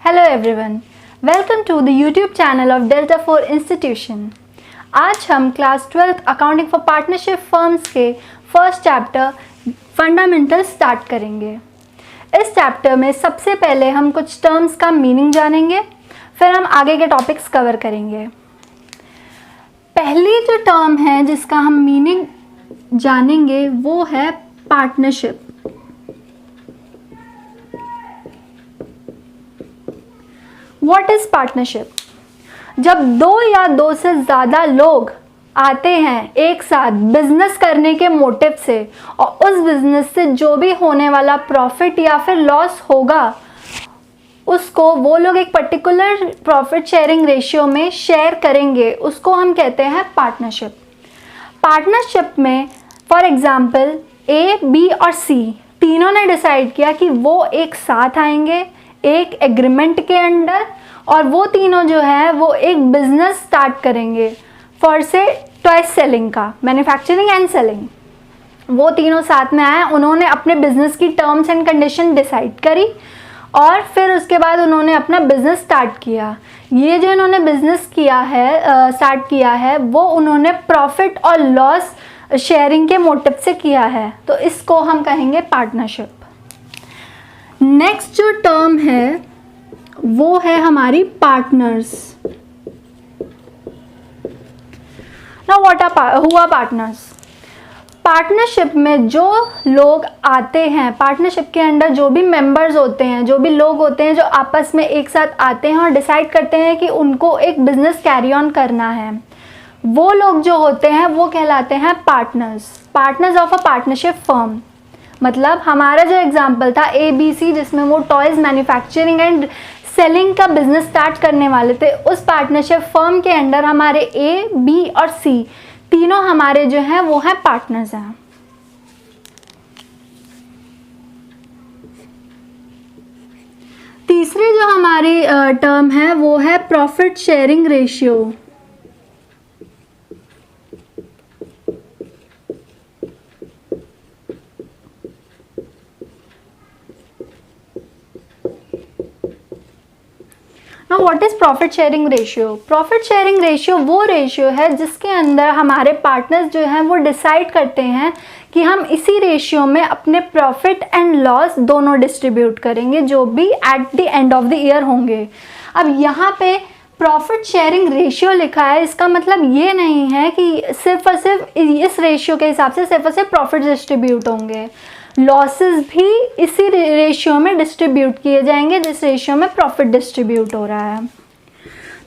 Hello everyone, welcome to the YouTube channel of Delta 4 institution. आज हम class 12th accounting for partnership firms के first chapter fundamental start करेंगे। इस chapter में सबसे पहले हम कुछ टर्म्स का मीनिंग जानेंगे, फिर हम आगे के टॉपिक्स कवर करेंगे। पहली जो टर्म है जिसका हम मीनिंग जानेंगे वो है पार्टनरशिप। What is partnership? जब दो या दो से ज़्यादा लोग आते हैं एक साथ बिजनेस करने के मोटिव से और उस बिजनेस से जो भी होने वाला प्रॉफिट या फिर लॉस होगा उसको वो लोग एक पर्टिकुलर प्रॉफिट शेयरिंग रेशियो में शेयर करेंगे, उसको हम कहते हैं पार्टनरशिप। पार्टनरशिप में फॉर एग्जांपल ए, बी और सी तीनों ने डिसाइड किया कि वो एक साथ आएंगे एक एग्रीमेंट के अंडर और वो तीनों जो है वो एक बिजनेस स्टार्ट करेंगे फॉर से टॉय सेलिंग का, मैन्युफैक्चरिंग एंड सेलिंग। वो तीनों साथ में आए, उन्होंने अपने बिजनेस की टर्म्स एंड कंडीशन डिसाइड करी और फिर उसके बाद उन्होंने अपना बिजनेस स्टार्ट किया। ये जो इन्होंने बिजनेस किया है स्टार्ट किया है वो उन्होंने प्रॉफिट और लॉस शेयरिंग के मोटिव से किया है, तो इसको हम कहेंगे पार्टनरशिप। नेक्स्ट जो टर्म है वो है हमारी पार्टनर्स। नाउ व्हाट हुआ पार्टनर्स? पार्टनरशिप में जो लोग आते हैं, पार्टनरशिप के अंडर जो भी मेंबर्स होते हैं, जो भी लोग होते हैं जो आपस में एक साथ आते हैं और डिसाइड करते हैं कि उनको एक बिजनेस कैरी ऑन करना है, वो लोग जो होते हैं वो कहलाते हैं partners of a partnership firm. मतलब हमारा जो एग्जांपल था ABC जिसमें वो टॉयज़ मैन्युफैक्चरिंग एंड सेलिंग का बिजनेस स्टार्ट करने वाले थे, उस पार्टनरशिप फर्म के अंडर हमारे A, B और C तीनों हमारे जो हैं वो हैं पार्टनर्स हैं। तीसरी जो हमारी टर्म है वो है profit sharing ratio. What is profit sharing ratio? Profit sharing ratio वो रेशियो है जिसके अंदर हमारे पार्टनर्स जो हैं वो डिसाइड करते हैं कि हम इसी रेशियो में अपने प्रॉफिट एंड लॉस दोनों डिस्ट्रीब्यूट करेंगे जो भी at the end of the year होंगे। अब यहाँ पे प्रॉफिट शेयरिंग रेशियो लिखा है, इसका मतलब ये नहीं है कि सिर्फ और सिर्फ इस रेशियो के हिसाब से सिर्फ और सिर्फ प्रॉफिट डिस्ट्रीब्यूट होंगे, लॉसेस भी इसी रेशियो में डिस्ट्रीब्यूट किए जाएंगे जिस रेशियो में प्रॉफिट डिस्ट्रीब्यूट हो रहा है।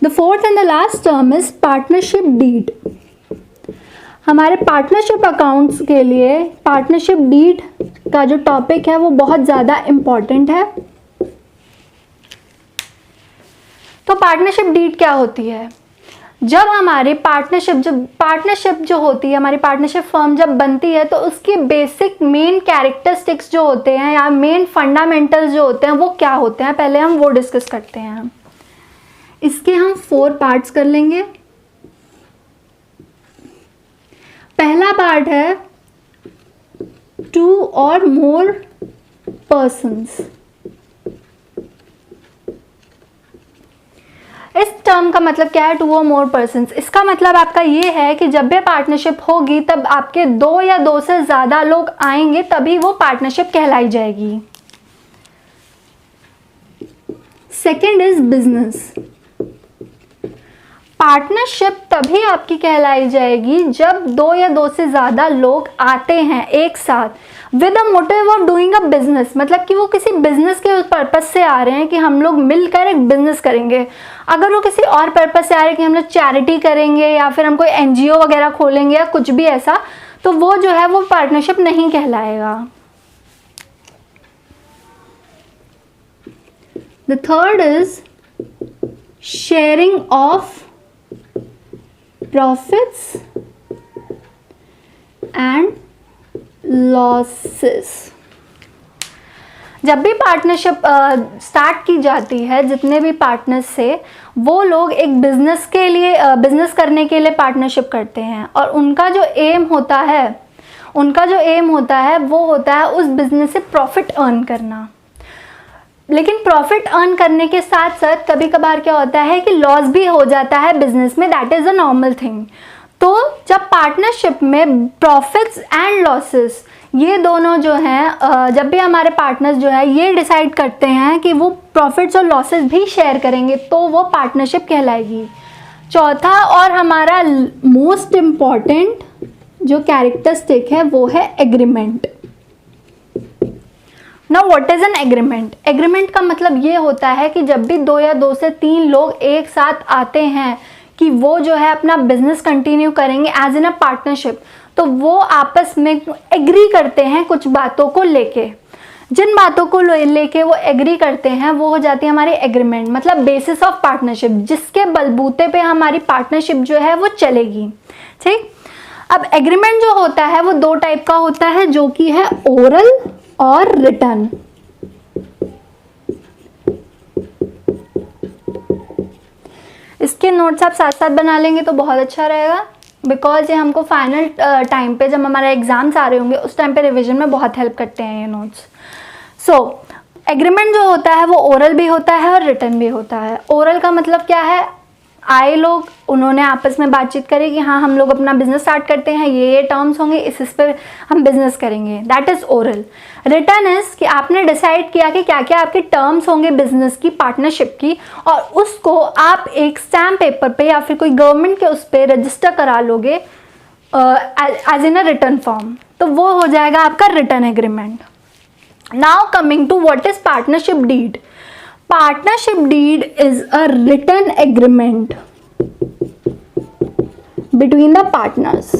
The fourth and the last term is partnership deed. हमारे पार्टनरशिप अकाउंट्स के लिए पार्टनरशिप डीड का जो टॉपिक है वो बहुत ज़्यादा इम्पॉर्टेंट है। तो पार्टनरशिप डीड क्या होती है? जब हमारी पार्टनरशिप जो होती है, हमारी पार्टनरशिप फर्म जब बनती है तो उसकी बेसिक मेन कैरेक्टरिस्टिक्स जो होते हैं या मेन फंडामेंटल्स जो होते हैं वो क्या होते हैं, पहले हम वो डिस्कस करते हैं। इसके हम 4 पार्ट्स कर लेंगे। पहला पार्ट है 2 or more persons। इस टर्म का मतलब क्या है 2 or more persons? इसका मतलब आपका ये है कि जब भी पार्टनरशिप होगी तब आपके 2 या 2 से ज़्यादा लोग आएंगे तभी वो पार्टनरशिप कहलाई जाएगी। Second is business. पार्टनरशिप तभी आपकी कहलाई जाएगी जब 2 या 2 से ज़्यादा लोग आते हैं एक साथ with a motive of doing a business. मतलब कि वो किसी बिजनेस के पर्पज से आ रहे हैं कि हम लोग मिलकर एक बिजनेस करेंगे। अगर वो किसी और पर्पज से आ रहे हैं कि हम लोग चैरिटी करेंगे या फिर हम कोई NGO वगैरह खोलेंगे या कुछ भी ऐसा, तो वो जो है वो पार्टनरशिप नहीं कहलाएगा। The third is sharing of profits and losses. जब भी पार्टनरशिप स्टार्ट की जाती है, जितने भी पार्टनर्स से वो लोग एक बिजनेस के लिए बिजनेस करने के लिए पार्टनरशिप करते हैं और उनका जो एम होता है वो होता है उस बिजनेस से प्रॉफिट अर्न करना। लेकिन प्रॉफिट अर्न करने के साथ साथ कभी कभार क्या होता है कि लॉस भी हो जाता है बिजनेस में, that is a normal thing. तो जब पार्टनरशिप में प्रॉफिट्स एंड लॉसेस ये दोनों जो हैं, जब भी हमारे पार्टनर्स जो है ये डिसाइड करते हैं कि वो प्रॉफिट्स और लॉसेस भी शेयर करेंगे, तो वो पार्टनरशिप कहलाएगी। चौथा और हमारा मोस्ट इम्पॉर्टेंट जो कैरेक्टरिस्टिक है वो है agreement. Now what is an agreement? Agreement का मतलब ये होता है कि जब भी 2 या 2 से 3 लोग एक साथ आते हैं कि वो जो है अपना बिजनेस कंटिन्यू करेंगे एज इन अ पार्टनरशिप, तो वो आपस में एग्री करते हैं कुछ बातों को लेके। जिन बातों को लेके वो एग्री करते हैं वो हो जाती है हमारी एग्रीमेंट, मतलब बेसिस ऑफ पार्टनरशिप, जिसके बलबूते पे हमारी पार्टनरशिप जो है वो चलेगी। ठीक, अब एग्रीमेंट जो होता है वो 2 टाइप का होता है, जो कि है ओरल और रिटन। इसके नोट्स आप साथ साथ बना लेंगे तो बहुत अच्छा रहेगा, बिकॉज ये हमको फाइनल टाइम पे जब हमारे एग्जाम्स आ रहे होंगे उस टाइम पे रिवीजन में बहुत हेल्प करते हैं ये नोट्स। सो एग्रीमेंट जो होता है वो ओरल भी होता है और रिटन भी होता है। ओरल का मतलब क्या है, आए लोग, उन्होंने आपस में बातचीत करी कि हाँ हम लोग अपना बिजनेस स्टार्ट करते हैं, ये टर्म्स होंगे, इस पर हम बिजनेस करेंगे, that is oral. Written is कि आपने डिसाइड किया कि क्या क्या आपके टर्म्स होंगे बिजनेस की, पार्टनरशिप की, और उसको आप एक स्टैम्प पेपर पे या फिर कोई गवर्नमेंट के उस पर रजिस्टर करा लोगे as in a written form, तो वो हो जाएगा आपका written agreement. Now coming to what is partnership deed. Partnership deed is a written agreement between the partners.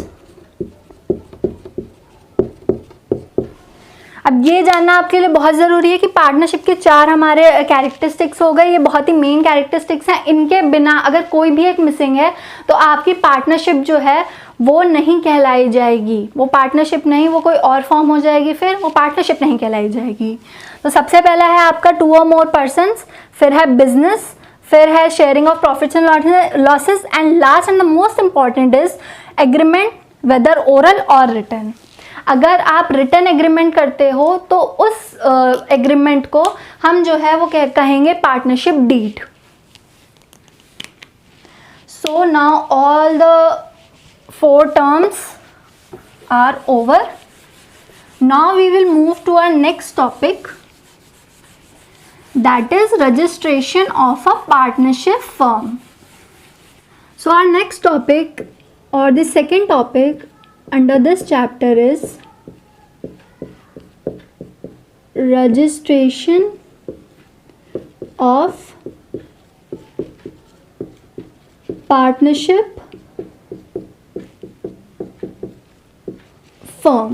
अब ये जानना आपके लिए बहुत ज़रूरी है कि पार्टनरशिप के 4 हमारे कैरेक्टरिस्टिक्स हो गए, ये बहुत ही मेन कैरेक्टरिस्टिक्स हैं। इनके बिना अगर कोई भी एक मिसिंग है तो आपकी पार्टनरशिप जो है वो नहीं कहलाई जाएगी, वो पार्टनरशिप नहीं, वो कोई और फॉर्म हो जाएगी, फिर वो पार्टनरशिप नहीं कहलाई जाएगी। तो सबसे पहला है आपका 2 or more persons, फिर है बिजनेस, फिर है sharing of profits and losses, and last and the most important is agreement, whether oral और रिटन। अगर आप रिटन एग्रीमेंट करते हो तो उस एग्रीमेंट को हम जो है वो कहेंगे partnership deed. So now all the 4 terms are over. Now we will move to our next topic, that is registration of a partnership firm. So our next topic or the second topic under this chapter is registration of partnership firm.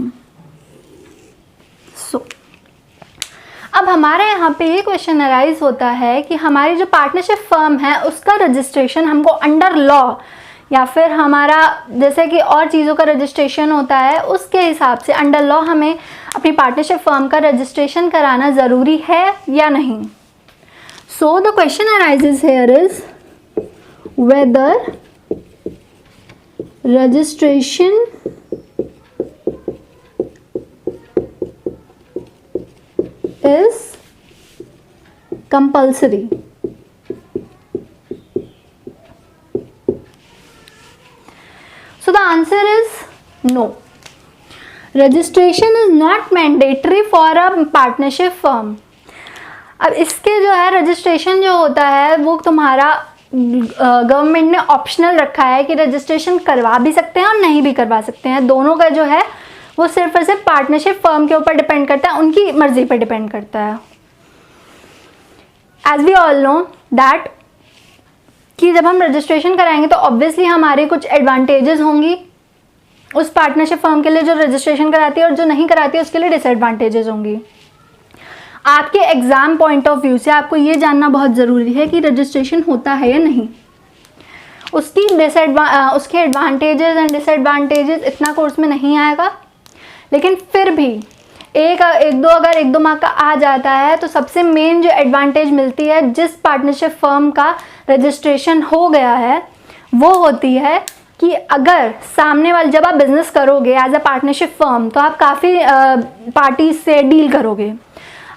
So अब हमारे यहाँ पे ये question arise होता है कि हमारी जो पार्टनरशिप फर्म है उसका रजिस्ट्रेशन हमको अंडर लॉ या फिर हमारा जैसे कि और चीज़ों का रजिस्ट्रेशन होता है उसके हिसाब से अंडर लॉ हमें अपनी पार्टनरशिप फर्म का रजिस्ट्रेशन कराना ज़रूरी है या नहीं। So the question arises here is whether registration is compulsory. So the answer is no. Registration is not mandatory for a partnership firm. अब इसके जो है रजिस्ट्रेशन जो होता है वो तुम्हारा गवर्नमेंट ने ऑप्शनल रखा है कि रजिस्ट्रेशन करवा भी सकते हैं और नहीं भी करवा सकते हैं। दोनों का जो है वो सिर्फ और सिर्फ पार्टनरशिप फर्म के ऊपर डिपेंड करता है, उनकी मर्जी पर डिपेंड करता है। As we all know that कि जब हम रजिस्ट्रेशन कराएंगे तो ऑब्वियसली हमारे कुछ एडवांटेजेस होंगी उस पार्टनरशिप फर्म के लिए जो रजिस्ट्रेशन कराती है, और जो नहीं कराती है उसके लिए डिसएडवांटेजेस होंगी। आपके एग्जाम पॉइंट ऑफ व्यू से आपको ये जानना बहुत ज़रूरी है कि रजिस्ट्रेशन होता है या नहीं। उसके एडवांटेजेस एंड डिसएडवांटेजेस इतना कोर्स में नहीं आएगा, लेकिन फिर भी एक दो मार्क का आ जाता है तो सबसे मेन जो एडवांटेज मिलती है जिस पार्टनरशिप फर्म का रजिस्ट्रेशन हो गया है वो होती है कि अगर सामने वाले जब आप बिजनेस करोगे एज अ पार्टनरशिप फर्म तो आप काफ़ी पार्टीज से डील करोगे।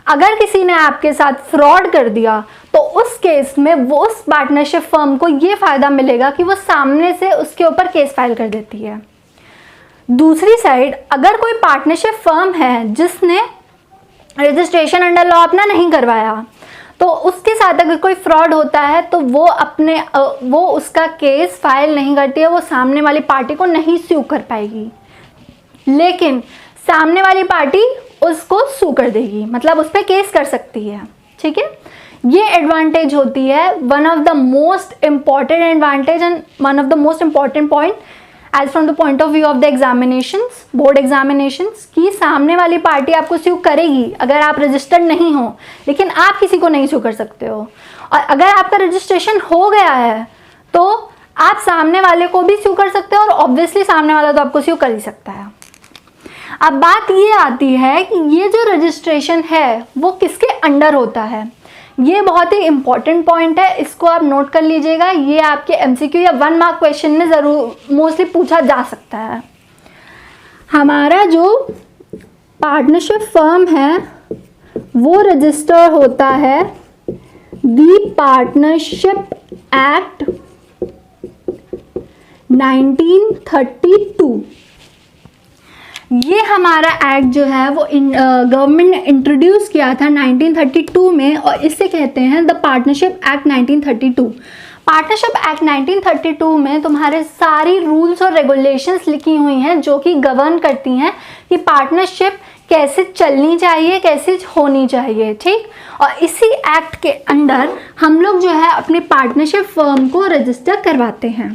अगर किसी ने आपके साथ फ्रॉड कर दिया तो उस केस में वो उस पार्टनरशिप फर्म को ये फ़ायदा मिलेगा कि वो सामने से उसके ऊपर केस फाइल कर देती है। दूसरी साइड, अगर कोई पार्टनरशिप फर्म है जिसने रजिस्ट्रेशन अंडर लॉ अपना नहीं करवाया, तो उसके साथ अगर कोई फ्रॉड होता है तो वो उसका केस फाइल नहीं करती है, वो सामने वाली पार्टी को नहीं सू कर पाएगी, लेकिन सामने वाली पार्टी उसको सू कर देगी, मतलब उस पर केस कर सकती है। ठीक है, ये एडवांटेज होती है, one of the most important advantage and one of the most important point as from the point of view of the examinations, board examinations, कि सामने वाली पार्टी आपको सू करेगी अगर आप रजिस्टर्ड नहीं हो, लेकिन आप किसी को नहीं सू कर सकते हो। और अगर आपका रजिस्ट्रेशन हो गया है तो आप सामने वाले को भी सू कर सकते हो, और ऑब्वियसली सामने वाला तो आपको सू कर ही सकता है। अब बात ये आती है कि ये जो रजिस्ट्रेशन है वो किसके अंडर होता है। ये बहुत ही इंपॉर्टेंट पॉइंट है, इसको आप नोट कर लीजिएगा। ये आपके एमसीक्यू या 1 मार्क क्वेश्चन में ज़रूर मोस्टली पूछा जा सकता है। हमारा जो पार्टनरशिप फर्म है वो रजिस्टर होता है दी पार्टनरशिप एक्ट 1932। ये हमारा एक्ट जो है वो गवर्नमेंट ने इंट्रोड्यूस किया था 1932 में, और इससे कहते हैं the partnership act 1932। Partnership act 1932 में तुम्हारे सारी रूल्स और रेगुलेशंस लिखी हुई हैं जो कि गवर्न करती हैं कि पार्टनरशिप कैसे चलनी चाहिए, कैसे होनी चाहिए। ठीक, और इसी एक्ट के अंडर हम लोग जो है अपनी पार्टनरशिप फर्म को रजिस्टर करवाते हैं।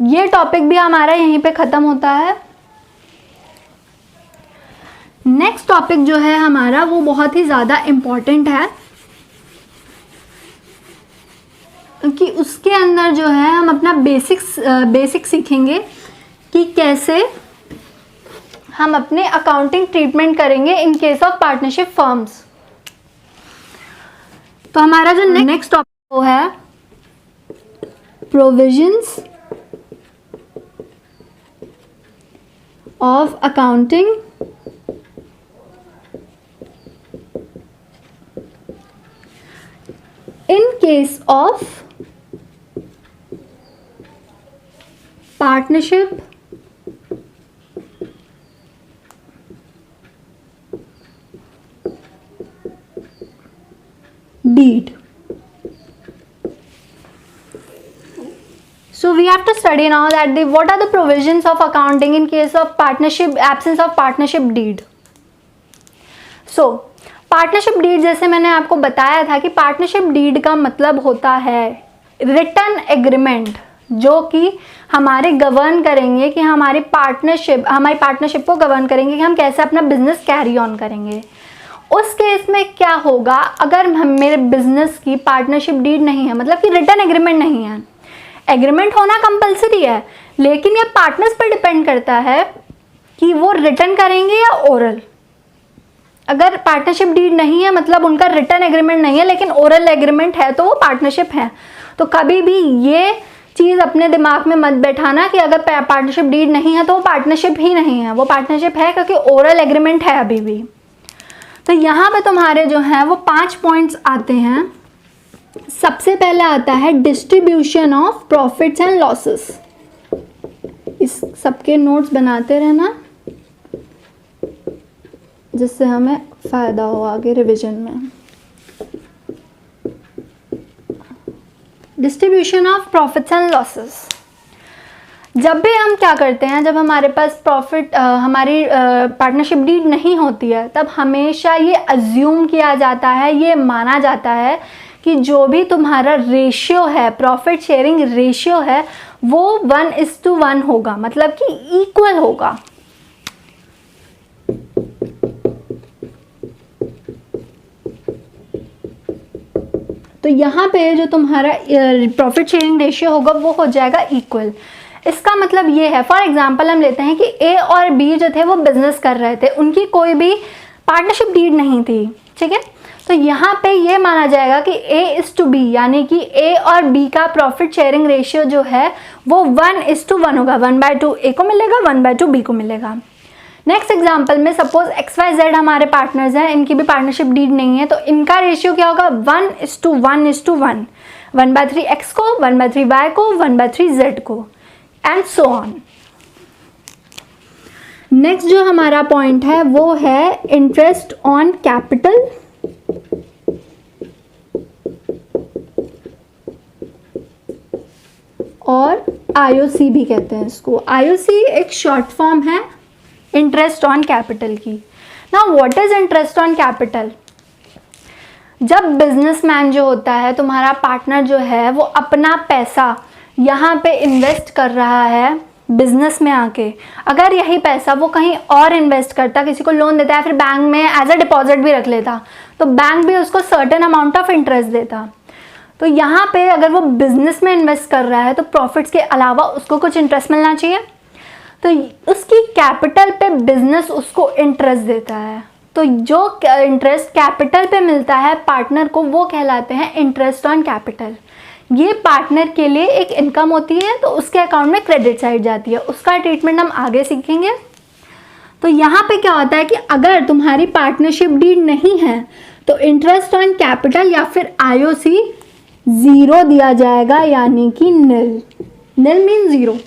ये टॉपिक भी हमारा यहीं पे ख़त्म होता है। नेक्स्ट टॉपिक जो है हमारा वो बहुत ही ज़्यादा इम्पॉर्टेंट है, कि उसके अंदर जो है हम अपना बेसिक सीखेंगे कि कैसे हम अपने अकाउंटिंग ट्रीटमेंट करेंगे in case of partnership firms. तो हमारा जो नेक्स्ट टॉपिक वो है provisions of accounting in case of partnership deed. So we have to study now that what are the provisions of accounting in case of absence of partnership deed. So partnership deed, जैसे मैंने आपको बताया था कि partnership deed का मतलब होता है रिटन एग्रीमेंट, जो कि हमारे गवर्न करेंगे कि हमारी पार्टनरशिप को गवर्न करेंगे कि हम कैसे अपना बिजनेस कैरी ऑन करेंगे। उस केस में क्या होगा, अगर मेरे बिजनेस की पार्टनरशिप डीड नहीं है, मतलब कि रिटन एग्रीमेंट नहीं है। एग्रीमेंट होना कंपलसरी है, लेकिन ये पार्टनर्स पर डिपेंड करता है कि वो रिटन करेंगे या ओरल। अगर पार्टनरशिप डीड नहीं है मतलब उनका रिटन एग्रीमेंट नहीं है लेकिन ओरल एग्रीमेंट है तो वो पार्टनरशिप है। तो कभी भी ये चीज़ अपने दिमाग में मत बैठाना कि अगर पार्टनरशिप डीड नहीं है तो वो पार्टनरशिप ही नहीं है, वो पार्टनरशिप है क्योंकि ओरल एग्रीमेंट है अभी भी। तो यहाँ पे तुम्हारे जो हैं वो 5 पॉइंट्स आते हैं। सबसे पहले आता है distribution of profits and losses. इस सबके नोट्स बनाते रहना जिससे हमें फ़ायदा हो आगे रिवीजन में। Distribution of profits and losses, जब भी हम क्या करते हैं, जब हमारे पास हमारी पार्टनरशिप डीड नहीं होती है, तब हमेशा ये अज्यूम किया जाता है, ये माना जाता है कि जो भी तुम्हारा रेशियो है, प्रॉफिट शेयरिंग रेशियो है, वो 1:1 होगा, मतलब कि इक्वल होगा। तो यहाँ पे जो तुम्हारा प्रॉफिट शेयरिंग रेशियो होगा वो हो जाएगा इक्वल। इसका मतलब ये है, फॉर एग्जांपल हम लेते हैं कि ए और बी जो थे वो बिजनेस कर रहे थे, उनकी कोई भी पार्टनरशिप डीड नहीं थी, ठीक है। तो यहाँ पे ये माना जाएगा कि A:B, यानी कि ए और बी का प्रॉफिट शेयरिंग रेशियो जो है वो 1:1 होगा। 1/2 ए को मिलेगा, 1/2 बी को मिलेगा। नेक्स्ट एग्जाम्पल में सपोज XYZ हमारे पार्टनर्स हैं, इनकी भी पार्टनरशिप डीड नहीं है, तो इनका रेशियो क्या होगा 1:1:1, 1/3 X को, 1/3 Y को, 1/3 Z को, एंड सो ऑन। नेक्स्ट जो हमारा पॉइंट है वो है इंटरेस्ट ऑन कैपिटल और IOC भी कहते हैं इसको। IOC एक शॉर्ट फॉर्म है इंटरेस्ट ऑन कैपिटल की। Now what is interest on capital? जब बिजनेसमैन जो होता है, तुम्हारा पार्टनर जो है, वो अपना पैसा यहाँ पे इन्वेस्ट कर रहा है बिजनेस में आके, अगर यही पैसा वो कहीं और इन्वेस्ट करता, किसी को लोन देता है, फिर बैंक में एज अ डिपॉजिट भी रख लेता, तो बैंक भी उसको सर्टेन अमाउंट ऑफ इंटरेस्ट देता। तो यहाँ पे अगर वो बिजनेस में इन्वेस्ट कर रहा है तो प्रॉफिट्स के अलावा उसको कुछ इंटरेस्ट मिलना चाहिए, तो उसकी कैपिटल पे बिजनेस उसको इंटरेस्ट देता है। तो जो इंटरेस्ट कैपिटल पे मिलता है पार्टनर को वो कहलाते हैं इंटरेस्ट ऑन कैपिटल। ये पार्टनर के लिए एक इनकम होती है, तो उसके अकाउंट में क्रेडिट साइड जाती है, उसका ट्रीटमेंट हम आगे सीखेंगे। तो यहाँ पे क्या होता है कि अगर तुम्हारी पार्टनरशिप डीड नहीं है तो इंटरेस्ट ऑन कैपिटल या फिर IOC 0 दिया जाएगा, यानी कि nil. Nil mean 0।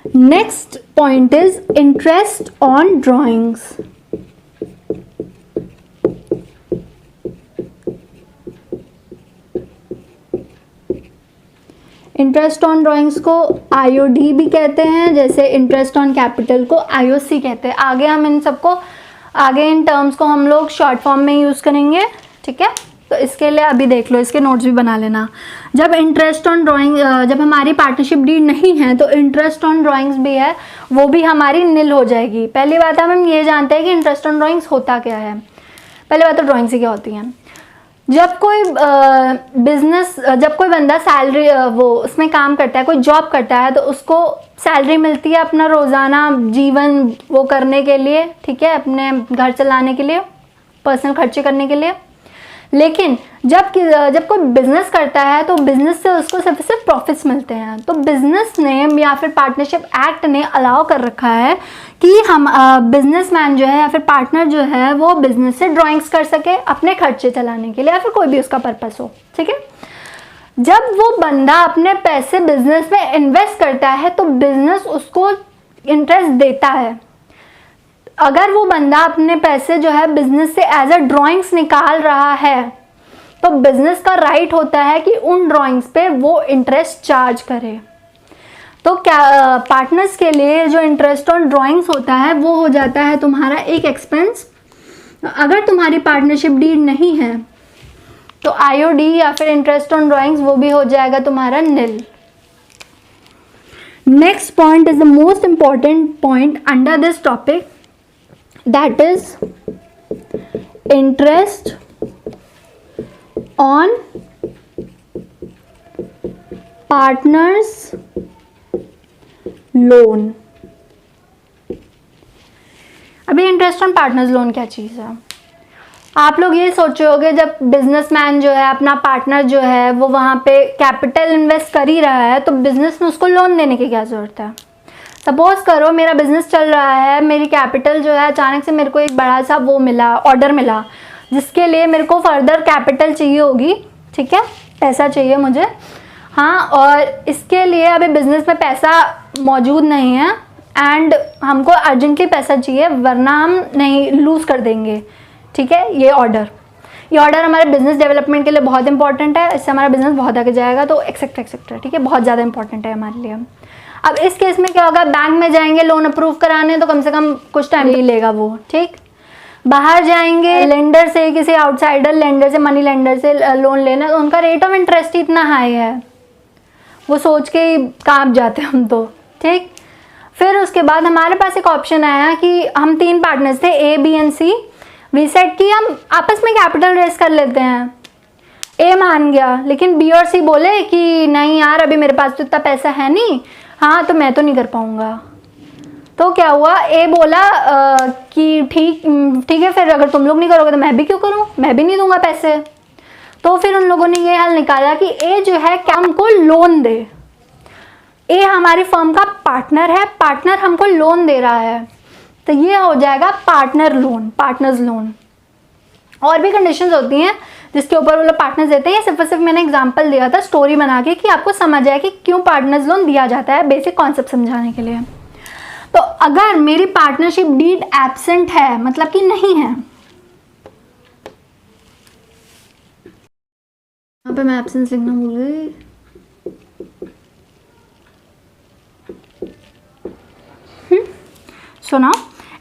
Next point is interest on drawings. Interest on drawings को IOD भी कहते हैं, जैसे इंटरेस्ट ऑन कैपिटल को IOC कहते हैं। आगे हम इन सबको, आगे इन टर्म्स को हम लोग शॉर्ट फॉर्म में यूज़ करेंगे, ठीक है। तो इसके लिए अभी देख लो, इसके नोट्स भी बना लेना। जब इंटरेस्ट ऑन ड्राइंग, जब हमारी पार्टनरशिप डीड नहीं है तो इंटरेस्ट ऑन ड्राइंग्स भी है, वो भी हमारी निल हो जाएगी। पहली बात हम ये जानते हैं कि इंटरेस्ट ऑन ड्राइंग्स होता क्या है। पहली बात तो ड्राइंग्स ही क्या होती हैं। जब कोई बिजनेस, जब कोई बंदा सैलरी वो उसमें काम करता है, कोई जॉब करता है, तो उसको सैलरी मिलती है अपना रोज़ाना जीवन वो करने के लिए, ठीक है, अपने घर चलाने के लिए, पर्सनल खर्चे करने के लिए। लेकिन जब कोई बिजनेस करता है तो बिजनेस से उसको सिर्फ प्रॉफिट्स मिलते हैं। तो बिजनेस ने या फिर पार्टनरशिप एक्ट ने अलाउ कर रखा है कि हम बिजनेसमैन जो है या फिर पार्टनर जो है वो बिजनेस से ड्राइंग्स कर सके अपने खर्चे चलाने के लिए या फिर कोई भी उसका पर्पस हो, ठीक है। जब वो बंदा अपने पैसे बिजनेस में इन्वेस्ट करता है तो बिजनेस उसको इंटरेस्ट देता है। अगर वो बंदा अपने पैसे जो है बिजनेस से एज अ ड्राइंग्स निकाल रहा है तो बिजनेस का राइट होता है कि उन ड्राइंग्स पे वो इंटरेस्ट चार्ज करे। तो क्या पार्टनर्स के लिए जो इंटरेस्ट ऑन ड्राइंग्स होता है वो हो जाता है तुम्हारा एक एक्सपेंस। अगर तुम्हारी पार्टनरशिप डीड नहीं है तो IOD या फिर इंटरेस्ट ऑन ड्राइंग्स वो भी हो जाएगा तुम्हारा nil. Next point is the most important point under this topic, that is interest on partners loan। अभी इंटरेस्ट ऑन पार्टनर्स लोन क्या चीज़ है? आप लोग ये सोचे होगे जब बिजनेसमैन जो है अपना पार्टनर जो है वो वहाँ पे कैपिटल इन्वेस्ट कर ही रहा है तो बिजनेस में उसको लोन देने की क्या ज़रूरत है। सपोज करो मेरा बिजनेस चल रहा है, मेरी कैपिटल जो है अचानक से मेरे को एक बड़ा सा वो मिला, ऑर्डर मिला, जिसके लिए मेरे को फर्दर कैपिटल चाहिए होगी, ठीक है, पैसा चाहिए मुझे, हाँ, और इसके लिए अभी बिजनेस में पैसा मौजूद नहीं है एंड हमको अर्जेंटली पैसा चाहिए वरना हम नहीं लूज़ कर देंगे, ठीक है। ये ऑर्डर हमारे बिजनेस डेवलपमेंट के लिए बहुत इंपॉर्टेंट है, इससे हमारा बिजनेस बहुत आगे जाएगा, तो एक्सेट्रा, ठीक है, बहुत ज़्यादा इंपॉर्टेंट है हमारे लिए। अब इस केस में क्या होगा, बैंक में जाएंगे लोन अप्रूव कराने तो कम से कम कुछ टाइम ही लेगा वो, ठीक। बाहर जाएंगे लेंडर से, किसी आउटसाइडर लेंडर से, मनी लेंडर से लोन लेना, तो उनका रेट ऑफ इंटरेस्ट ही इतना हाई है, वो सोच के ही कांप जाते हैं हम तो, ठीक। फिर उसके बाद हमारे पास एक ऑप्शन आया कि हम 3 पार्टनर्स थे, A, B and C। We said कि हम आपस में कैपिटल रेस कर लेते हैं। A मान गया, लेकिन B और C बोले कि नहीं यार अभी मेरे पास तो इतना पैसा है नहीं, हाँ तो मैं तो नहीं कर पाऊँगा। तो क्या हुआ, A बोला कि ठीक है, फिर अगर तुम लोग नहीं करोगे तो मैं भी क्यों करूँ, मैं भी नहीं दूंगा पैसे। तो फिर उन लोगों ने ये हल निकाला कि A जो है क्या हमको लोन दे। A हमारी फर्म का पार्टनर है, पार्टनर हमको लोन दे रहा है, तो ये हो जाएगा पार्टनर्स लोन। और भी कंडीशंस होती हैं जिसके ऊपर वो लोग पार्टनर्स देते हैं। सिर्फ मैंने एग्जांपल दिया था स्टोरी बना के कि आपको समझ आए कि क्यों पार्टनर्स लोन दिया जाता है, बेसिक कॉन्सेप्ट समझाने के लिए। तो अगर मेरी पार्टनरशिप डीड एब्सेंट है, मतलब कि नहीं है, यहाँ पे मैं एब्सेंस लिखना भूल गई। So now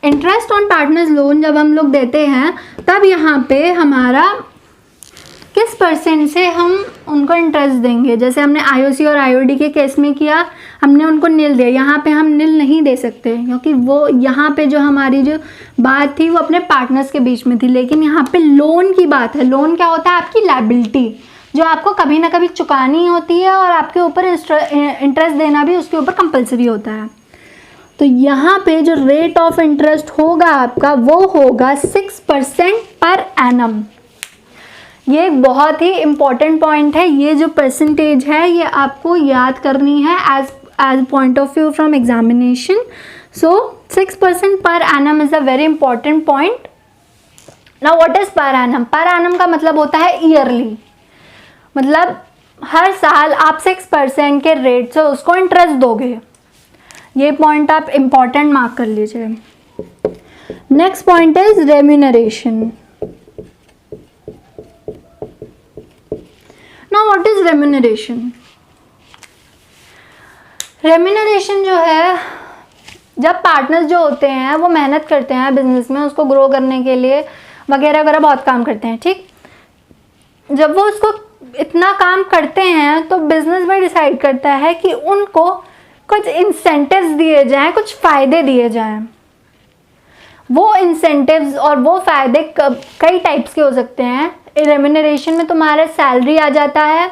interest on partners loan जब हम लोग देते हैं तब यहाँ पे हमारा किस परसेंट से हम उनको इंटरेस्ट देंगे। जैसे हमने आईओसी और आईओडी के केस में किया, हमने उनको निल दिया। यहाँ पे हम निल नहीं दे सकते क्योंकि वो यहाँ पे जो हमारी जो बात थी वो अपने पार्टनर्स के बीच में थी। लेकिन यहाँ पे लोन की बात है। लोन क्या होता है? आपकी लायबिलिटी जो आपको कभी ना कभी चुकानी होती है और आपके ऊपर इंटरेस्ट देना भी उसके ऊपर कंपलसरी होता है। तो यहाँ पे जो रेट ऑफ इंटरेस्ट होगा आपका वो होगा 6% पर एनम। ये एक बहुत ही इम्पॉर्टेंट पॉइंट है। ये जो परसेंटेज है ये आपको याद करनी है as point of view from examination. So 6% per annum is a very important point. Now what is per annum? Per annum का मतलब होता है ईयरली, मतलब हर साल आप 6% के रेट से उसको इंटरेस्ट दोगे। ये पॉइंट आप इम्पॉर्टेंट मार्क कर लीजिए। Next point is remuneration. Now what is remuneration? Remuneration जो है, जब पार्टनर्स जो होते हैं वो मेहनत करते हैं बिजनेस में, उसको ग्रो करने के लिए वगैरह वगैरह बहुत काम करते हैं, ठीक। जब वो उसको इतना काम करते हैं तो बिजनेस में डिसाइड करता है कि उनको कुछ इंसेंटिव्स दिए जाएं, कुछ फ़ायदे दिए जाएं। वो इंसेंटिव्स और वो फ़ायदे कई टाइप्स के हो सकते हैं। रेम्यूनरेशन में तुम्हारा सैलरी आ जाता है,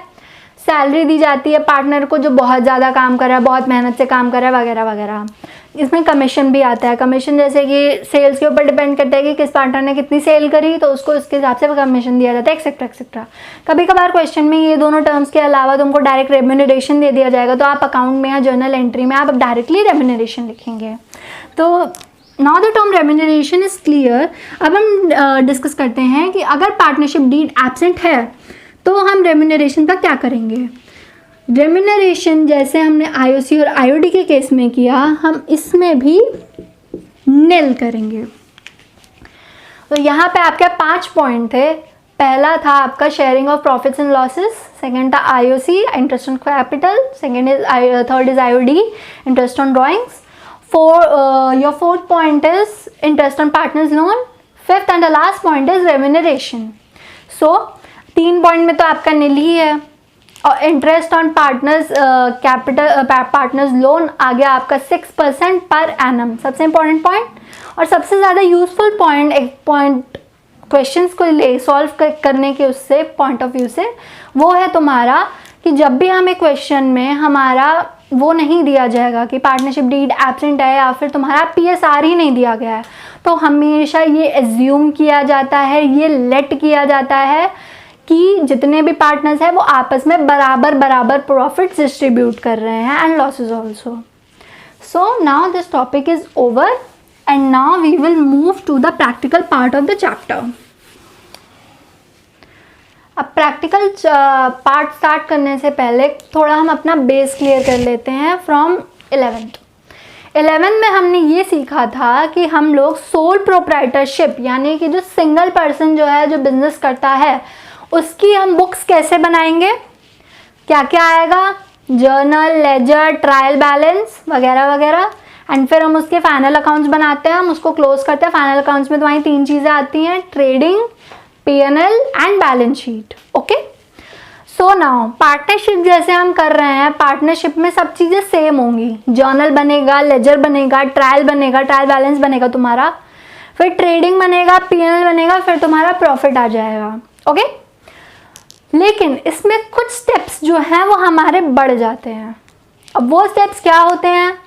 सैलरी दी जाती है पार्टनर को जो बहुत ज़्यादा काम कर रहा है, बहुत मेहनत से काम कर रहा है वगैरह वगैरह। इसमें कमीशन भी आता है। कमीशन जैसे कि सेल्स के ऊपर डिपेंड करता है कि किस पार्टनर ने कितनी सेल करी तो उसको उसके हिसाब से कमीशन दिया जाता है, एक्सेट्रा एक्सेट्रा। कभी कभार क्वेश्चन में ये दोनों टर्म्स के अलावा तुमको डायरेक्ट रेम्यूनरेशन दे दिया जाएगा, तो आप अकाउंट में या जर्नल एंट्री में आप डायरेक्टली रेम्यूनरेशन लिखेंगे। तो now the term remuneration is clear. अब हम डिस्कस करते हैं कि अगर पार्टनरशिप डीड एब्सेंट है तो हम रेम्यूनरेशन का क्या करेंगे। रेम्यूनरेशन जैसे हमने आईओसी और आईओडी के केस में किया, हम इसमें भी निल करेंगे। तो यहाँ पे आपके 5 पॉइंट थे। पहला था आपका sharing of profits and losses, second था IOC interest on capital, third is IOD interest on drawings, your fourth point is interest on partners loan, fifth and the last point is remuneration. So 3 point में तो आपका nil ही है। और interest on partners capital partners loan आ गया आपका 6% per annum, सबसे इंपॉर्टेंट पॉइंट। और सबसे ज़्यादा यूजफुल पॉइंट, एक पॉइंट क्वेश्चंस को ले सॉल्व करने के उससे पॉइंट ऑफ व्यू से, वो है तुम्हारा कि जब भी हमें क्वेश्चन में हमारा वो नहीं दिया जाएगा कि पार्टनरशिप डीड एब्सेंट है या फिर तुम्हारा पीएसआर ही नहीं दिया गया है, तो हमेशा ये एज्यूम किया जाता है, ये लेट किया जाता है कि जितने भी पार्टनर्स हैं वो आपस में बराबर बराबर प्रॉफिट्स डिस्ट्रीब्यूट कर रहे हैं and losses also. So now this topic is over and now we will move to the practical part of the chapter. अब प्रैक्टिकल पार्ट स्टार्ट करने से पहले थोड़ा हम अपना बेस क्लियर कर लेते हैं फ्रॉम 11th में हमने ये सीखा था कि हम लोग सोल प्रोप्राइटरशिप यानी कि जो सिंगल पर्सन जो है जो बिजनेस करता है उसकी हम बुक्स कैसे बनाएंगे, क्या क्या आएगा, जर्नल, लेजर, ट्रायल बैलेंस वगैरह वगैरह, एंड फिर हम उसके फाइनल अकाउंट्स बनाते हैं, हम उसको क्लोज करते हैं। फाइनल अकाउंट्स में तुम्हारी 3 चीज़ें आती हैं, trading, PNL and balance sheet. Okay, so now partnership जैसे हम कर रहे हैं, पार्टनरशिप में सब चीज़ें सेम होंगी। जर्नल बनेगा, लेजर बनेगा, ट्रायल बनेगा, ट्रायल बैलेंस बनेगा तुम्हारा, फिर ट्रेडिंग बनेगा, पीएनएल बनेगा, फिर तुम्हारा प्रॉफिट आ जाएगा। ओके, लेकिन इसमें कुछ स्टेप्स जो हैं वो हमारे बढ़ जाते हैं। अब वो स्टेप्स क्या होते हैं,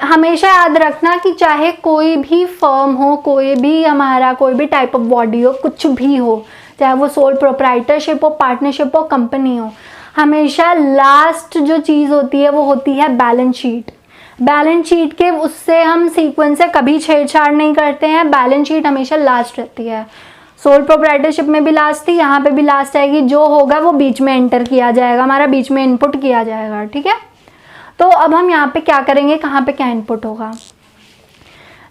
हमेशा याद रखना कि चाहे कोई भी फर्म हो, कोई भी टाइप ऑफ बॉडी हो, कुछ भी हो, चाहे वो सोल प्रोप्राइटरशिप हो, पार्टनरशिप हो, कंपनी हो, हमेशा लास्ट जो चीज़ होती है वो होती है बैलेंस शीट। बैलेंस शीट के उससे हम सीक्वेंस से कभी छेड़छाड़ नहीं करते हैं, बैलेंस शीट हमेशा लास्ट रहती है। सोल प्रोप्राइटरशिप में भी लास्ट थी, यहाँ पे भी लास्ट आएगी। जो होगा वो बीच में एंटर किया जाएगा, हमारा बीच में इनपुट किया जाएगा, ठीक है। तो अब हम यहाँ पे क्या करेंगे, कहाँ पे क्या इनपुट होगा।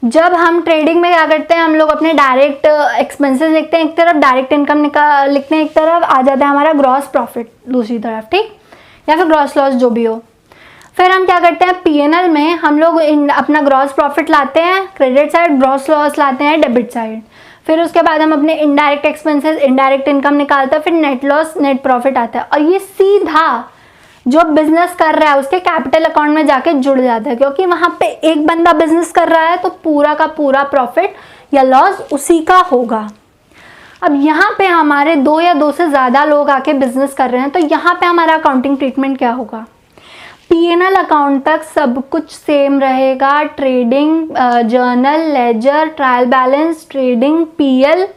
जब हम ट्रेडिंग में क्या करते हैं, हम लोग अपने डायरेक्ट एक्सपेंसेस लिखते हैं एक तरफ, डायरेक्ट इनकम लिखते हैं एक तरफ, आ जाता है हमारा ग्रॉस प्रॉफिट दूसरी तरफ, ठीक, या फिर ग्रॉस लॉस जो भी हो। फिर हम क्या करते हैं, पीएनएल में हम लोग अपना ग्रॉस प्रॉफिट लाते हैं क्रेडिट साइड, ग्रॉस लॉस लाते हैं डेबिट साइड। फिर उसके बाद हम अपने इनडायरेक्ट एक्सपेंसेस, इनडायरेक्ट इनकम निकालते हैं, फिर नेट लॉस नेट प्रॉफिट आता है। और ये सीधा जो बिजनेस कर रहा है उसके कैपिटल अकाउंट में जाके जुड़ जाता है, क्योंकि वहां पे एक बंदा बिजनेस कर रहा है तो पूरा का पूरा प्रॉफिट या लॉस उसी का होगा। अब यहाँ पे हमारे 2 या 2 से ज़्यादा लोग आके बिजनेस कर रहे हैं, तो यहाँ पे हमारा अकाउंटिंग ट्रीटमेंट क्या होगा। पीएनएल अकाउंट तक सब कुछ सेम रहेगा, trading journal, ledger, trial balance, trading, PL,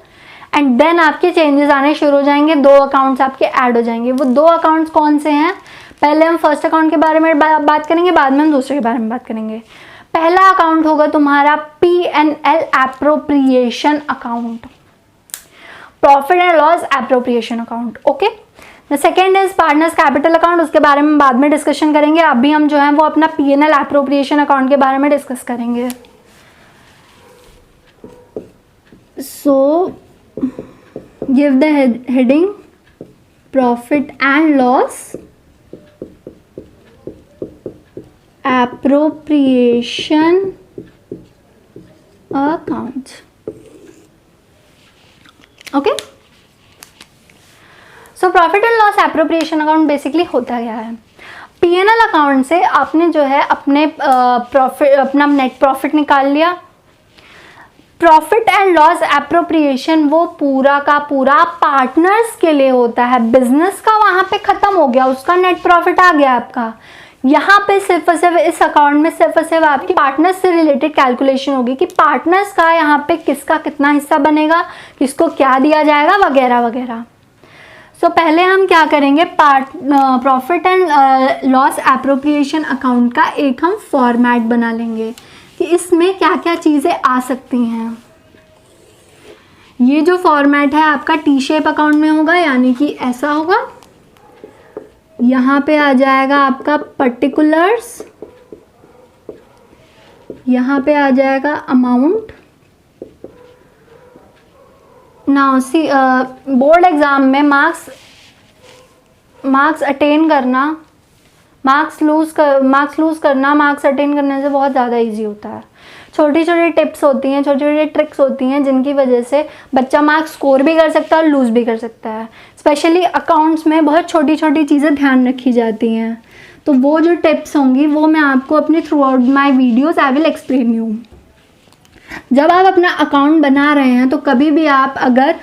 and then आपके चेंजेस आने शुरू हो जाएंगे। 2 अकाउंट्स आपके ऐड हो जाएंगे। वो 2 अकाउंट्स कौन से हैं, पहले हम फर्स्ट अकाउंट के बारे में बात करेंगे, बाद में हम दूसरे के बारे में बात करेंगे। पहला अकाउंट होगा तुम्हारा PNL appropriation account, profit and loss appropriation account, okay. The second is partners capital account, उसके बारे में बाद में डिस्कशन करेंगे। अभी हम जो है वो अपना पीएनएल एप्रोप्रिएशन अकाउंट के बारे में डिस्कस करेंगे। So give the heading profit and loss appropriation account, okay. So profit and loss appropriation account basically होता क्या है। पीएनएल अकाउंट से आपने जो है अपने प्रॉफिट, अपना नेट प्रॉफिट निकाल लिया। प्रॉफिट एंड लॉस एप्रोप्रिएशन वो पूरा का पूरा पार्टनर्स के लिए होता है। बिजनेस का वहां पे खत्म हो गया, उसका नेट प्रॉफिट आ गया आपका। यहाँ पे सिर्फ और सिर्फ इस अकाउंट में सिर्फ और सिर्फ आपकी पार्टनर्स से रिलेटेड कैलकुलेशन होगी कि पार्टनर्स का यहाँ पे किसका कितना हिस्सा बनेगा, किसको क्या दिया जाएगा, वगैरह वगैरह। सो पहले हम क्या करेंगे, profit and loss appropriation account का एक हम फॉर्मेट बना लेंगे कि इसमें क्या क्या चीज़ें आ सकती हैं। ये जो फॉर्मेट है आपका टी शेप अकाउंट में होगा, यानी कि ऐसा होगा। यहाँ पे आ जाएगा आपका पर्टिकुलर्स, यहाँ पे आ जाएगा amount. Now see board exam में मार्क्स अटेन करना, मार्क्स लूज करना मार्क्स अटेन करने से बहुत ज़्यादा इजी होता है। छोटी छोटी टिप्स होती हैं, छोटी छोटी ट्रिक्स होती हैं जिनकी वजह से बच्चा मार्क्स स्कोर भी कर सकता है और लूज़ भी कर सकता है। स्पेशली अकाउंट्स में बहुत छोटी छोटी चीज़ें ध्यान रखी जाती हैं, तो वो जो टिप्स होंगी वो मैं आपको अपने through out my videos I will explain you. जब आप अपना अकाउंट बना रहे हैं तो कभी भी आप अगर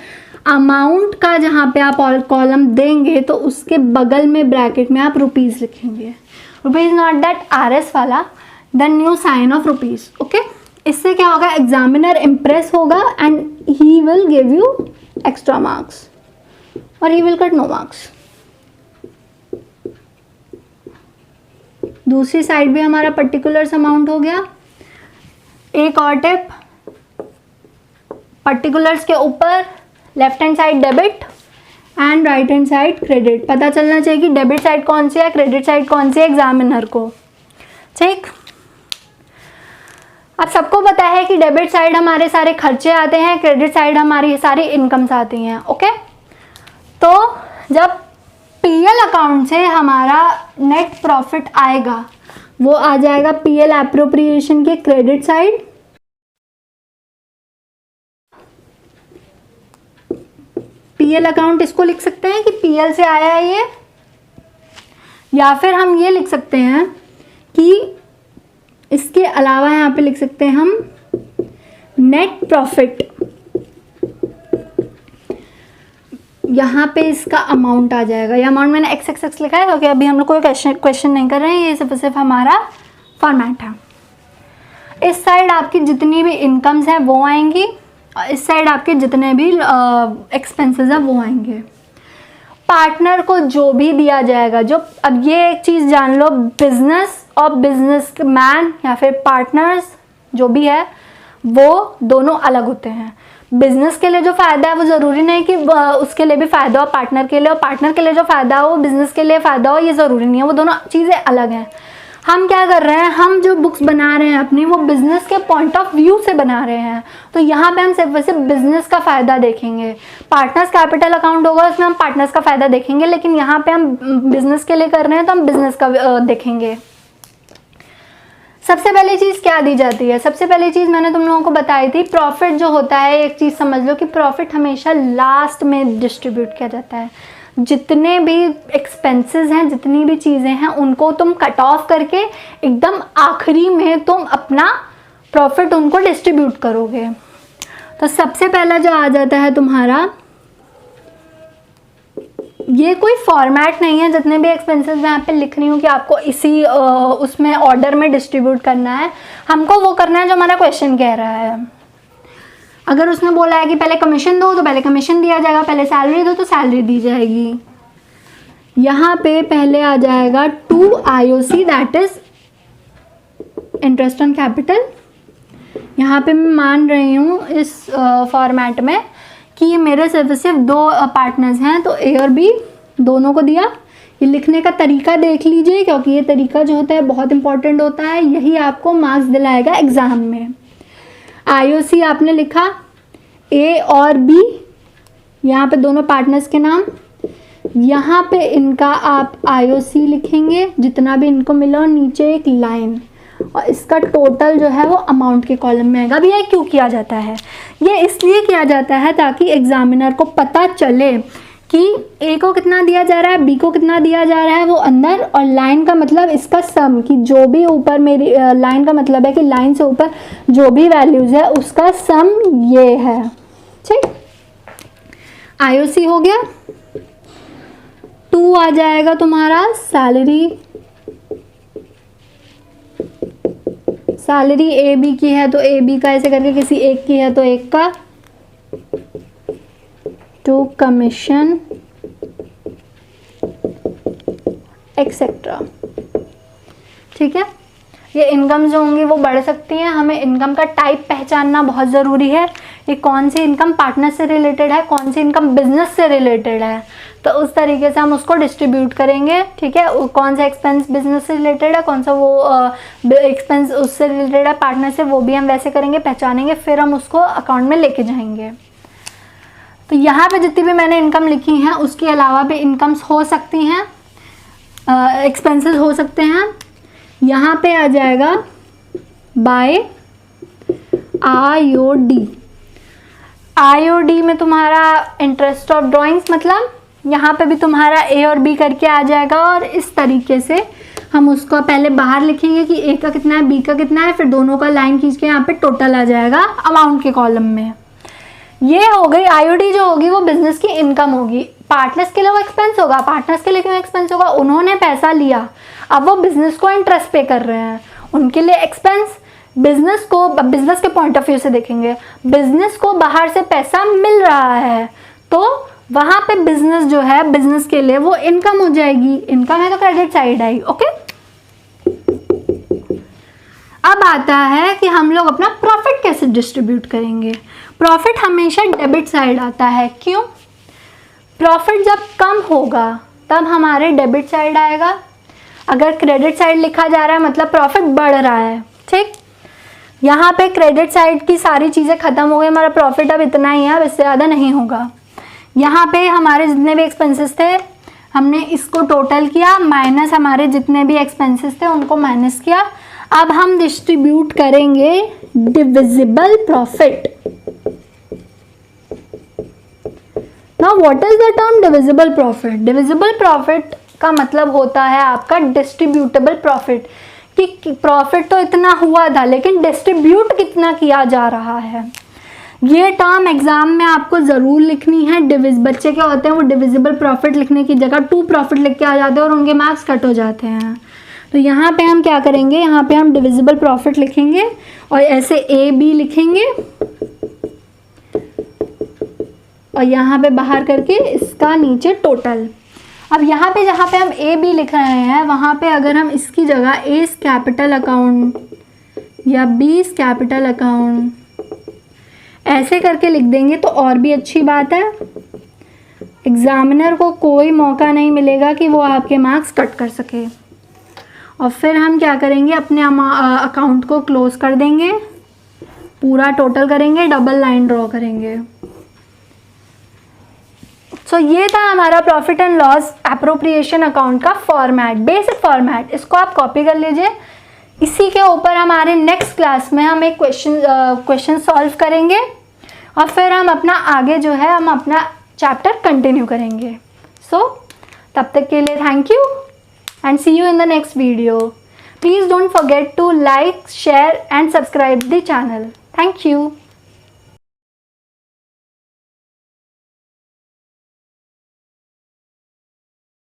अमाउंट का जहाँ पे आप कॉलम देंगे तो उसके बगल में ब्रैकेट में आप रुपीज़ लिखेंगे। रुपीज़ नॉट दैट आरएस वाला, the new sign of rupees, okay. इससे क्या होगा, एग्जामिनर इम्प्रेस होगा and he will give you extra marks और he will cut no marks. दूसरी साइड भी हमारा पर्टिकुलर्स अमाउंट हो गया। एक और टिप, पर्टिकुलर्स के ऊपर left hand side debit and right hand side credit. पता चलना चाहिए कि डेबिट साइड कौन सी है, क्रेडिट साइड कौन सी है एग्जामिनर को, ठीक। अब सबको पता है कि डेबिट साइड हमारे सारे खर्चे आते हैं, क्रेडिट साइड हमारी सारी इनकम्स आती हैं, ओके। तो जब पीएल अकाउंट से हमारा नेट प्रॉफिट आएगा वो आ जाएगा पीएल एप्रोप्रिएशन के क्रेडिट साइड, पीएल अकाउंट इसको लिख सकते हैं कि पीएल से आया है ये, या फिर हम ये लिख सकते हैं कि इसके अलावा यहाँ पे लिख सकते हैं हम नेट प्रॉफिट। यहाँ पे इसका अमाउंट आ जाएगा, ये अमाउंट मैंने XXX लिखा है क्योंकि अभी हम लोग कोई क्वेश्चन नहीं कर रहे हैं, ये सिर्फ हमारा फॉर्मेट है। इस साइड आपकी जितनी भी इनकम्स हैं वो आएंगी, इस साइड आपके जितने भी एक्सपेंसेस हैं वो आएंगे। पार्टनर को जो भी दिया जाएगा, जो अब ये एक चीज़ जान लो, बिजनेस और बिजनेसमैन या फिर पार्टनर्स जो भी है वो दोनों अलग होते हैं। बिजनेस के लिए जो फ़ायदा है वो ज़रूरी नहीं कि उसके लिए भी फ़ायदा हो पार्टनर के लिए, और पार्टनर के लिए जो फ़ायदा हो बिजनेस के लिए फ़ायदा हो, ये ज़रूरी नहीं है, वो दोनों चीज़ें अलग हैं। हम क्या कर रहे हैं, हम जो बुक्स बना रहे हैं अपनी, वो बिजनेस के पॉइंट ऑफ व्यू से बना रहे हैं। तो यहाँ पे हम सिर्फ वैसे बिजनेस का फ़ायदा देखेंगे। पार्टनर्स कैपिटल अकाउंट होगा, उसमें हम पार्टनर्स का फ़ायदा देखेंगे, लेकिन यहाँ पे हम बिजनेस के लिए कर रहे हैं तो हम बिजनेस का देखेंगे। सबसे पहली चीज़ क्या दी जाती है, सबसे पहली चीज़ मैंने तुम लोगों को बताई थी, प्रॉफिट जो होता है, एक चीज़ समझ लो कि प्रॉफिट हमेशा लास्ट में डिस्ट्रीब्यूट किया जाता है। जितने भी एक्सपेंसेस हैं, जितनी भी चीज़ें हैं, उनको तुम कट ऑफ करके एकदम आखिरी में तुम अपना प्रॉफिट उनको डिस्ट्रीब्यूट करोगे। तो सबसे पहला जो आ जाता है तुम्हारा, ये कोई फॉर्मेट नहीं है, जितने भी एक्सपेंसेस मैं यहाँ पे लिख रही हूँ कि आपको इसी उसमें ऑर्डर में डिस्ट्रीब्यूट करना है। हमको वो करना है जो हमारा क्वेश्चन कह रहा है। अगर उसने बोला है कि पहले कमीशन दो तो पहले कमीशन दिया जाएगा, पहले सैलरी दो तो सैलरी दी जाएगी। यहाँ पे पहले आ जाएगा 2 IOC, that is interest on capital. यहाँ पे मैं मान रही हूँ इस फॉर्मेट में कि ये मेरे सिर्फ 2 पार्टनर्स हैं, तो ए और बी दोनों को दिया। ये लिखने का तरीका देख लीजिए, क्योंकि ये तरीका जो होता है बहुत इंपॉर्टेंट होता है, यही आपको मार्क्स दिलाएगा एग्ज़ाम में। IOC आपने लिखा, ए और बी, यहाँ पे दोनों पार्टनर्स के नाम, यहाँ पे इनका आप IOC लिखेंगे जितना भी इनको मिला, और नीचे एक लाइन, और इसका टोटल जो है वो अमाउंट के कॉलम में आएगा। अब ये क्यों किया जाता है, ये इसलिए किया जाता है ताकि एग्जामिनर को पता चले कि ए को कितना दिया जा रहा है, बी को कितना दिया जा रहा है वो अंदर, और लाइन का मतलब इसका सम, कि जो भी ऊपर मेरी लाइन का मतलब है कि लाइन से ऊपर जो भी वैल्यूज़ है उसका सम ये है। ठीक, IOC हो गया। 2 आ जाएगा तुम्हारा सैलरी। सैलरी ए बी की है तो ए बी का ऐसे करके, किसी एक की है तो एक का। 2 कमीशन एक्सेट्रा। ठीक है, ये इनकम जो होंगी वो बढ़ सकती हैं। हमें इनकम का टाइप पहचानना बहुत ज़रूरी है, ये कौन सी इनकम पार्टनर से रिलेटेड है, कौन सी इनकम बिजनेस से रिलेटेड है, तो उस तरीके से हम उसको डिस्ट्रीब्यूट करेंगे। ठीक है, कौन सा एक्सपेंस बिजनेस से रिलेटेड है, कौन सा वो एक्सपेंस उससे रिलेटेड है पार्टनर से, वो भी हम वैसे करेंगे, पहचानेंगे, फिर हम उसको अकाउंट में लेके जाएंगे। तो यहाँ पे जितनी भी मैंने इनकम लिखी हैं उसके अलावा भी इनकम्स हो सकती हैं, एक्सपेंसेस हो सकते हैं। यहाँ पे आ जाएगा बाय IOD। IOD में तुम्हारा इंटरेस्ट ऑफ ड्राइंग्स, मतलब यहाँ पे भी तुम्हारा ए और बी करके आ जाएगा, और इस तरीके से हम उसको पहले बाहर लिखेंगे कि ए का कितना है, बी का कितना है, फिर दोनों का लाइन खींच के यहाँ पे टोटल आ जाएगा अमाउंट के कॉलम में। ये हो गई IOD जो होगी वो बिजनेस की इनकम होगी। पार्टनर्स के लिए वो एक्सपेंस होगा। पार्टनर्स के लिए क्यों एक्सपेंस होगा, उन्होंने पैसा लिया, अब वो बिजनेस को इंटरेस्ट पे कर रहे हैं, उनके लिए एक्सपेंस। बिजनेस को, बिजनेस के पॉइंट ऑफ व्यू से देखेंगे, बिजनेस को बाहर से पैसा मिल रहा है तो वहां पे बिजनेस जो है, बिजनेस के लिए वो इनकम हो जाएगी। इनकम है तो क्रेडिट साइड आई। ओके, अब आता है कि हम लोग अपना प्रॉफिट कैसे डिस्ट्रीब्यूट करेंगे। प्रॉफिट हमेशा डेबिट साइड आता है। क्यों? प्रॉफिट जब कम होगा तब हमारे डेबिट साइड आएगा। अगर क्रेडिट साइड लिखा जा रहा है मतलब प्रॉफिट बढ़ रहा है। ठीक, यहाँ पे क्रेडिट साइड की सारी चीज़ें ख़त्म हो गई, हमारा प्रॉफिट अब इतना ही है, अब इससे ज़्यादा नहीं होगा। यहाँ पे हमारे जितने भी एक्सपेंसेस थे हमने इसको टोटल किया, माइनस हमारे जितने भी एक्सपेंसेस थे उनको माइनस किया। अब हम डिस्ट्रीब्यूट करेंगे divisible profit. Now what is the term divisible profit? Divisible profit का मतलब होता है आपका डिस्ट्रीब्यूटेबल प्रॉफिट, कि प्रॉफिट तो इतना हुआ था लेकिन डिस्ट्रीब्यूट कितना किया जा रहा है। ये टर्म एग्जाम में आपको ज़रूर लिखनी है। बच्चे क्या होते हैं, वो डिविजिबल प्रॉफिट लिखने की जगह 2 प्रॉफिट लिख के आ जाते हैं और उनके मार्क्स कट हो जाते हैं। तो यहाँ पे हम क्या करेंगे, यहाँ पे हम डिविजिबल प्रॉफिट लिखेंगे और ऐसे ए बी लिखेंगे और यहाँ पे बाहर करके इसका नीचे टोटल। अब यहाँ पे जहाँ पे हम ए बी लिख रहे हैं वहाँ पे अगर हम इसकी जगह ए कैपिटल अकाउंट या बी कैपिटल अकाउंट ऐसे करके लिख देंगे तो और भी अच्छी बात है। एग्जामिनर को कोई मौका नहीं मिलेगा कि वो आपके मार्क्स कट कर सके। और फिर हम क्या करेंगे, अपने अकाउंट को क्लोज कर देंगे, पूरा टोटल करेंगे, डबल लाइन ड्रॉ करेंगे। सो ये था हमारा profit and loss appropriation account का फॉर्मेट, बेसिक फॉर्मेट। इसको आप कॉपी कर लीजिए। इसी के ऊपर हमारे नेक्स्ट क्लास में हम एक क्वेश्चन सॉल्व करेंगे और फिर हम अपना आगे जो है हम अपना चैप्टर कंटिन्यू करेंगे। सो तब तक के लिए thank you and see you in the next video. Please don't forget to like, share and subscribe the channel. Thank you.